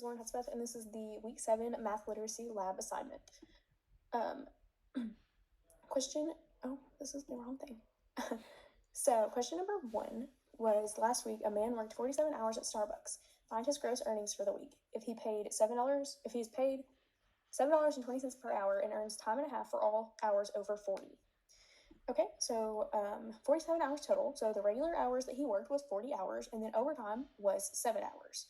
Lauren Hudspeth, and this is the Week 7 Math Literacy Lab assignment. Question, oh, this is the wrong thing. So question number 1 was, last week, a man worked 47 hours at Starbucks. Find his gross earnings for the week. If he's paid $7.20 per hour and earns time and a half for all hours over 40. Okay, so 47 hours total. So the regular hours that he worked was 40 hours, and then overtime was 7 hours.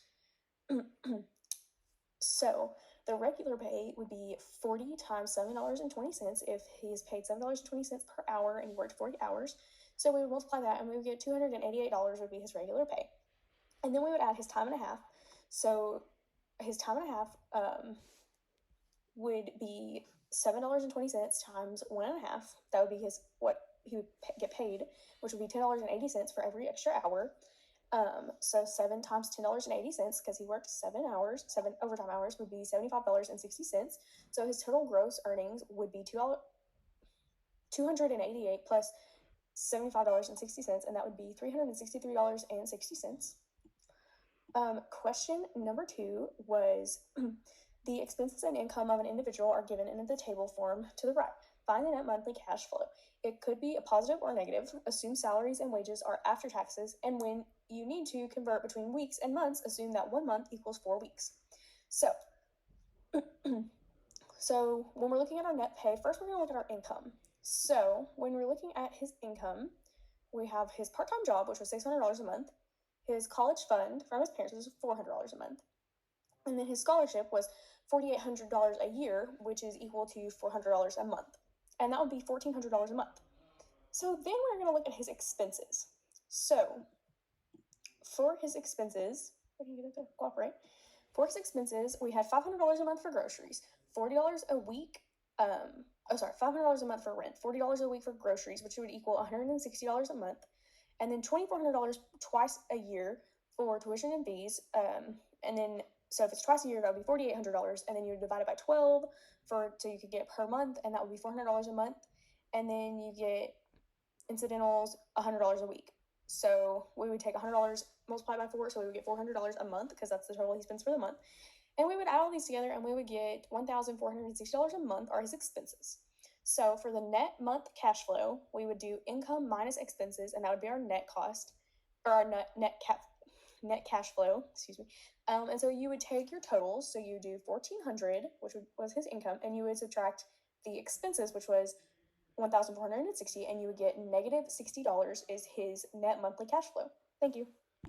So the regular pay would be 40 times $7.20 if he's paid $7.20 per hour and he worked 40 hours. So we would multiply that and we would get $288 would be his regular pay. And then we would add his time and a half. So his time and a half would be $7.20 times 1.5. That would be what he would get paid, which would be $10.80 for every extra hour. So 7 times $10.80, because he worked 7 overtime hours, would be $75.60. So his total gross earnings would be $288 plus $75.60, and that would be $363.60. Question number 2 was the expenses and income of an individual are given in the table form to the right. Find the net monthly cash flow. It could be a positive or negative. Assume salaries and wages are after taxes, and when you need to convert between weeks and months, assume that 1 month equals 4 weeks. So, so when we're looking at our net pay, first we're going to look at our income. So when we're looking at his income, we have his part-time job, which was $600 a month. His college fund from his parents was $400 a month. And then his scholarship was $4,800 a year, which is equal to $400 a month. And that would be $1,400 a month. So then we're going to look at his expenses. So for his expenses, I can get it to cooperate. For his expenses, we had $500 a month for groceries, $40 a week. $500 a month for rent, $40 a week for groceries, which would equal $160 a month, and then $2,400 twice a year for tuition and fees. And then, so if it's twice a year, that would be $4,800, and then you would divide it by 12 so you could get per month, and that would be $400 a month, and then you get incidentals $100 a week. So we would take $100 multiplied by 4, so we would get $400 a month because that's the total he spends for the month. And we would add all these together and we would get $1,460 a month are his expenses. So for the net month cash flow, we would do income minus expenses, and that would be our net cost, or our net cash flow, excuse me. And so you would take your totals, so you do $1,400, which was his income, and you would subtract the expenses, which was $1,460, and you would get negative $60 is his net monthly cash flow. Thank you.